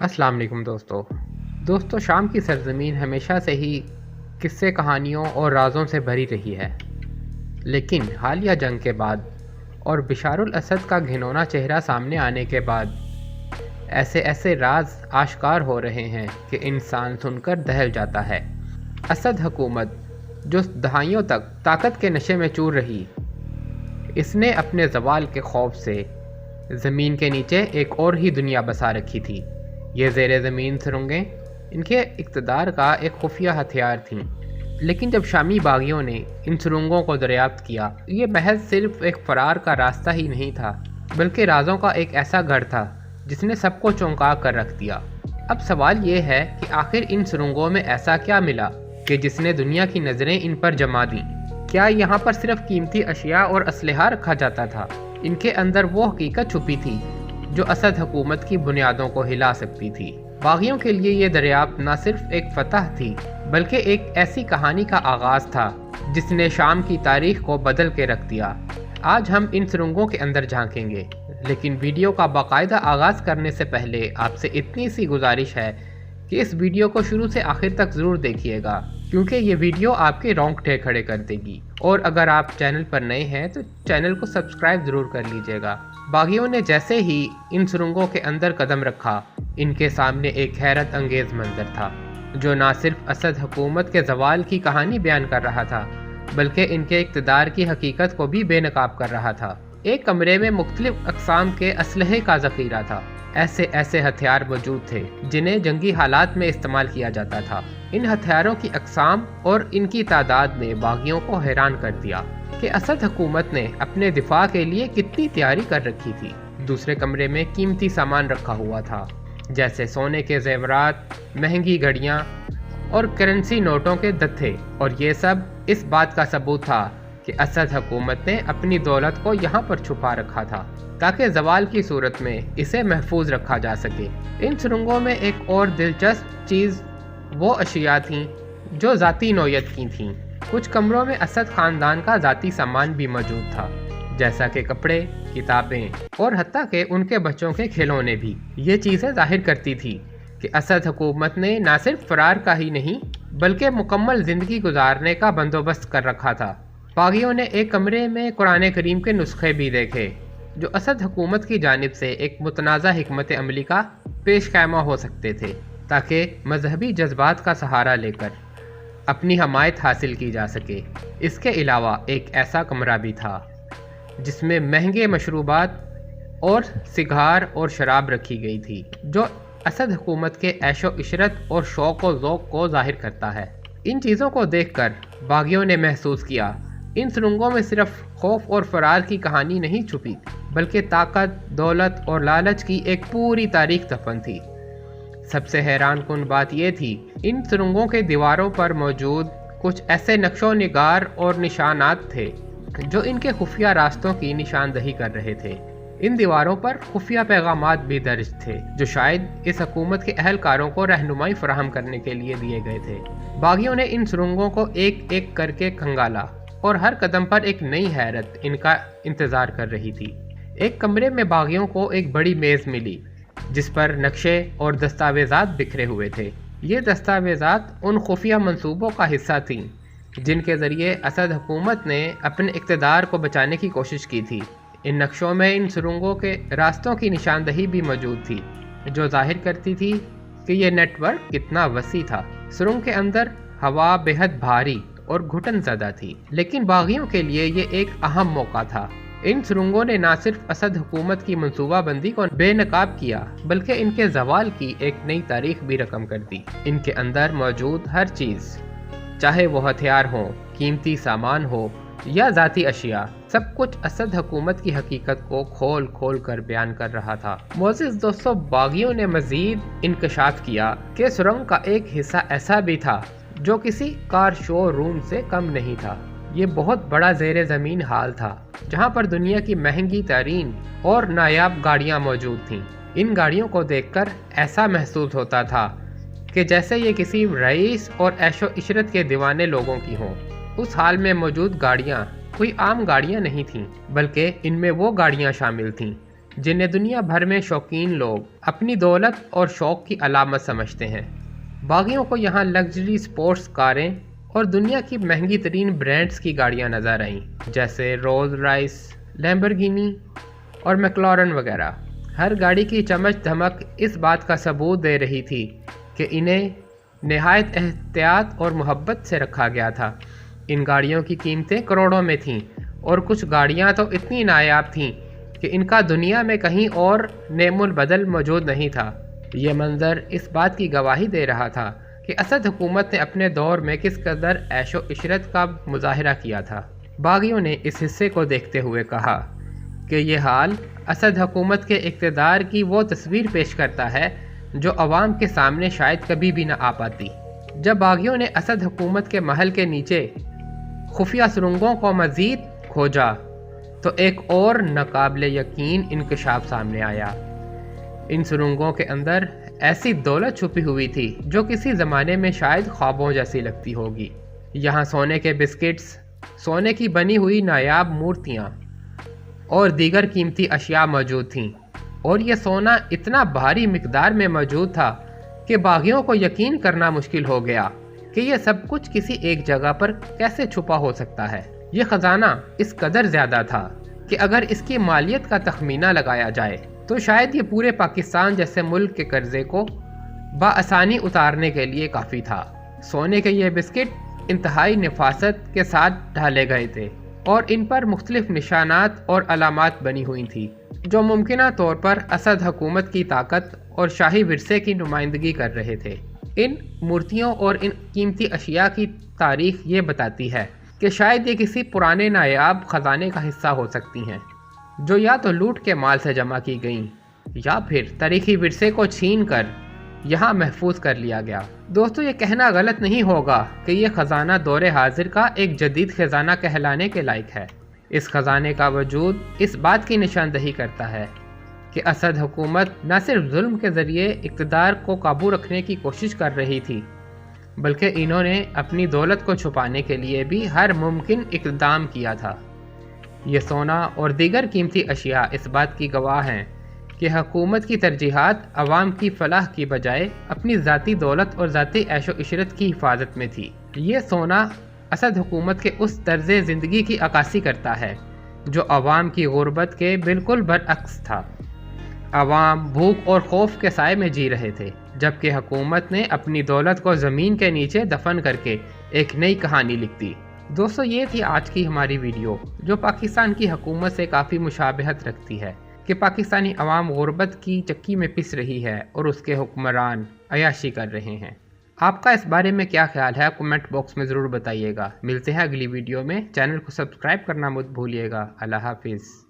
السلام علیکم دوستو شام کی سرزمین ہمیشہ سے ہی قصے کہانیوں اور رازوں سے بھری رہی ہے، لیکن حالیہ جنگ کے بعد اور بشار الاسد کا گھناؤنا چہرہ سامنے آنے کے بعد ایسے راز آشکار ہو رہے ہیں کہ انسان سن کر دہل جاتا ہے۔ اسد حکومت جو دہائیوں تک طاقت کے نشے میں چور رہی، اس نے اپنے زوال کے خوف سے زمین کے نیچے ایک اور ہی دنیا بسا رکھی تھی۔ یہ زیر زمین سرنگیں ان کے اقتدار کا ایک خفیہ ہتھیار تھیں، لیکن جب شامی باغیوں نے ان سرنگوں کو دریافت کیا، یہ محض صرف ایک فرار کا راستہ ہی نہیں تھا، بلکہ رازوں کا ایک ایسا گھر تھا جس نے سب کو چونکا کر رکھ دیا۔ اب سوال یہ ہے کہ آخر ان سرنگوں میں ایسا کیا ملا کہ جس نے دنیا کی نظریں ان پر جما دیں؟ کیا یہاں پر صرف قیمتی اشیاء اور اسلحہ رکھا جاتا تھا؟ ان کے اندر وہ حقیقت چھپی تھی جو اسد حکومت کی بنیادوں کو ہلا سکتی تھی۔ باغیوں کے لیے یہ دریافت نہ صرف ایک فتح تھی، بلکہ ایک ایسی کہانی کا آغاز تھا جس نے شام کی تاریخ کو بدل کے رکھ دیا۔ آج ہم ان سرنگوں کے اندر جھانکیں گے، لیکن ویڈیو کا باقاعدہ آغاز کرنے سے پہلے آپ سے اتنی سی گزارش ہے کہ اس ویڈیو کو شروع سے آخر تک ضرور دیکھیے گا، کیونکہ یہ ویڈیو آپ کے رونگٹے کھڑے کر دے گی۔ اور اگر آپ چینل پر نئے ہیں تو چینل کو سبسکرائب ضرور کر لیجیے گا۔ باغیوں نے جیسے ہی ان سرنگوں کے اندر قدم رکھا، ان کے سامنے ایک حیرت انگیز منظر تھا، جو نہ صرف اسد حکومت کے زوال کی کہانی بیان کر رہا تھا، بلکہ ان کے اقتدار کی حقیقت کو بھی بے نقاب کر رہا تھا۔ ایک کمرے میں مختلف اقسام کے اسلحے کا ذخیرہ تھا۔ ایسے ہتھیار موجود تھے جنہیں جنگی حالات میں استعمال کیا جاتا تھا۔ ان ہتھیاروں کی اقسام اور ان کی تعداد نے باغیوں کو حیران کر دیا کہ اسد حکومت نے اپنے دفاع کے لیے کتنی تیاری کر رکھی تھی۔ دوسرے کمرے میں قیمتی سامان رکھا ہوا تھا، جیسے سونے کے زیورات، مہنگی گھڑیاں اور کرنسی نوٹوں کے دتھے، اور یہ سب اس بات کا ثبوت تھا کہ اسد حکومت نے اپنی دولت کو یہاں پر چھپا رکھا تھا تاکہ زوال کی صورت میں اسے محفوظ رکھا جا سکے۔ ان سرنگوں میں ایک اور دلچسپ چیز وہ اشیاء تھیں جو ذاتی نوعیت کی تھیں۔ کچھ کمروں میں اسد خاندان کا ذاتی سامان بھی موجود تھا، جیسا کہ کپڑے، کتابیں اور حتیٰ کہ ان کے بچوں کے کھلونے بھی۔ یہ چیزیں ظاہر کرتی تھی کہ اسد حکومت نے نہ صرف فرار کا ہی نہیں، بلکہ مکمل زندگی گزارنے کا بندوبست کر رکھا تھا۔ باغیوں نے ایک کمرے میں قرآن کریم کے نسخے بھی دیکھے، جو اسد حکومت کی جانب سے ایک متنازع حکمت عملی کا پیش خیمہ ہو سکتے تھے، تاکہ مذہبی جذبات کا سہارا لے کر اپنی حمایت حاصل کی جا سکے۔ اس کے علاوہ ایک ایسا کمرہ بھی تھا جس میں مہنگے مشروبات اور سگار اور شراب رکھی گئی تھی، جو اسد حکومت کے عیش و عشرت اور شوق و ذوق کو ظاہر کرتا ہے۔ ان چیزوں کو دیکھ کر باغیوں نے محسوس کیا ان سرنگوں میں صرف خوف اور فرار کی کہانی نہیں چھپی، بلکہ طاقت، دولت اور لالچ کی ایک پوری تاریخ دفن تھی۔ سب سے حیران کن بات یہ تھی، ان سرنگوں کے دیواروں پر موجود کچھ ایسے نقش و نگار اور نشانات تھے جو ان کے خفیہ راستوں کی نشاندہی کر رہے تھے۔ ان دیواروں پر خفیہ پیغامات بھی درج تھے جو شاید اس حکومت کے اہلکاروں کو رہنمائی فراہم کرنے کے لیے دیے گئے تھے۔ باغیوں نے ان سرنگوں کو ایک ایک کر کے کھنگالا، اور ہر قدم پر ایک نئی حیرت ان کا انتظار کر رہی تھی۔ ایک کمرے میں باغیوں کو ایک بڑی میز ملی جس پر نقشے اور دستاویزات بکھرے ہوئے تھے۔ یہ دستاویزات ان خفیہ منصوبوں کا حصہ تھیں جن کے ذریعے اسد حکومت نے اپنے اقتدار کو بچانے کی کوشش کی تھی۔ ان نقشوں میں ان سرنگوں کے راستوں کی نشاندہی بھی موجود تھی، جو ظاہر کرتی تھی کہ یہ نیٹ ورک کتنا وسیع تھا۔ سرنگ کے اندر ہوا بے حد بھاری اور گھٹن زدہ تھی، لیکن باغیوں کے لیے یہ ایک اہم موقع تھا۔ ان سرنگوں نے نہ صرف اسد حکومت کی منصوبہ بندی کو بے نقاب کیا، بلکہ ان کے زوال کی ایک نئی تاریخ بھی رقم کر دی۔ ان کے اندر موجود ہر چیز، چاہے وہ ہتھیار ہوں، قیمتی سامان ہو یا ذاتی اشیاء، سب کچھ اسد حکومت کی حقیقت کو کھول کھول کر بیان کر رہا تھا۔ معزز دوستو، باغیوں نے مزید انکشاف کیا کہ سرنگ کا ایک حصہ ایسا بھی تھا جو کسی کار شو روم سے کم نہیں تھا۔ یہ بہت بڑا زیر زمین ہال تھا جہاں پر دنیا کی مہنگی ترین اور نایاب گاڑیاں موجود تھیں۔ ان گاڑیوں کو دیکھ کر ایسا محسوس ہوتا تھا کہ جیسے یہ کسی رئیس اور عیش و عشرت کے دیوانے لوگوں کی ہوں۔ اس ہال میں موجود گاڑیاں کوئی عام گاڑیاں نہیں تھیں، بلکہ ان میں وہ گاڑیاں شامل تھیں جنہیں دنیا بھر میں شوقین لوگ اپنی دولت اور شوق کی علامت سمجھتے ہیں۔ باغیوں کو یہاں لگژری سپورٹس کاریں اور دنیا کی مہنگی ترین برانڈز کی گاڑیاں نظر آئیں، جیسے رولز رائس، لیمبورگینی اور میکلارن وغیرہ۔ ہر گاڑی کی چمک دھمک اس بات کا ثبوت دے رہی تھی کہ انہیں نہایت احتیاط اور محبت سے رکھا گیا تھا۔ ان گاڑیوں کی قیمتیں کروڑوں میں تھیں، اور کچھ گاڑیاں تو اتنی نایاب تھیں کہ ان کا دنیا میں کہیں اور نعم البدل موجود نہیں تھا۔ یہ منظر اس بات کی گواہی دے رہا تھا کہ اسد حکومت نے اپنے دور میں کس قدر عیش و عشرت کا مظاہرہ کیا تھا۔ باغیوں نے اس حصے کو دیکھتے ہوئے کہا کہ یہ حال اسد حکومت کے اقتدار کی وہ تصویر پیش کرتا ہے جو عوام کے سامنے شاید کبھی بھی نہ آ پاتی۔ جب باغیوں نے اسد حکومت کے محل کے نیچے خفیہ سرنگوں کو مزید کھوجا تو ایک اور ناقابل یقین انکشاف سامنے آیا۔ ان سرنگوں کے اندر ایسی دولت چھپی ہوئی تھی جو کسی زمانے میں شاید خوابوں جیسی لگتی ہوگی۔ یہاں سونے کے بسکٹس، سونے کی بنی ہوئی نایاب مورتیاں اور دیگر قیمتی اشیاء موجود تھیں، اور یہ سونا اتنا بھاری مقدار میں موجود تھا کہ باغیوں کو یقین کرنا مشکل ہو گیا کہ یہ سب کچھ کسی ایک جگہ پر کیسے چھپا ہو سکتا ہے۔ یہ خزانہ اس قدر زیادہ تھا کہ اگر اس کی مالیت کا تخمینہ لگایا جائے تو شاید یہ پورے پاکستان جیسے ملک کے قرضے کو بآسانی اتارنے کے لیے کافی تھا۔ سونے کے یہ بسکٹ انتہائی نفاست کے ساتھ ڈھالے گئے تھے، اور ان پر مختلف نشانات اور علامات بنی ہوئی تھیں جو ممکنہ طور پر اسد حکومت کی طاقت اور شاہی ورثے کی نمائندگی کر رہے تھے۔ ان مورتیوں اور ان قیمتی اشیاء کی تاریخ یہ بتاتی ہے کہ شاید یہ کسی پرانے نایاب خزانے کا حصہ ہو سکتی ہیں، جو یا تو لوٹ کے مال سے جمع کی گئیں یا پھر تاریخی ورثے کو چھین کر یہاں محفوظ کر لیا گیا۔ دوستو، یہ کہنا غلط نہیں ہوگا کہ یہ خزانہ دور حاضر کا ایک جدید خزانہ کہلانے کے لائق ہے۔ اس خزانے کا وجود اس بات کی نشاندہی کرتا ہے کہ اسد حکومت نہ صرف ظلم کے ذریعے اقتدار کو قابو رکھنے کی کوشش کر رہی تھی، بلکہ انہوں نے اپنی دولت کو چھپانے کے لیے بھی ہر ممکن اقدام کیا تھا۔ یہ سونا اور دیگر قیمتی اشیاء اس بات کی گواہ ہیں کہ حکومت کی ترجیحات عوام کی فلاح کی بجائے اپنی ذاتی دولت اور ذاتی عیش و عشرت کی حفاظت میں تھی۔ یہ سونا اسد حکومت کے اس طرز زندگی کی عکاسی کرتا ہے جو عوام کی غربت کے بالکل برعکس تھا۔ عوام بھوک اور خوف کے سائے میں جی رہے تھے، جبکہ حکومت نے اپنی دولت کو زمین کے نیچے دفن کر کے ایک نئی کہانی لکھ دی۔ دوستو، یہ تھی آج کی ہماری ویڈیو، جو پاکستان کی حکومت سے کافی مشابہت رکھتی ہے کہ پاکستانی عوام غربت کی چکی میں پس رہی ہے اور اس کے حکمران عیاشی کر رہے ہیں۔ آپ کا اس بارے میں کیا خیال ہے؟ کمنٹ باکس میں ضرور بتائیے گا۔ ملتے ہیں اگلی ویڈیو میں۔ چینل کو سبسکرائب کرنا مت بھولیے گا۔ اللہ حافظ۔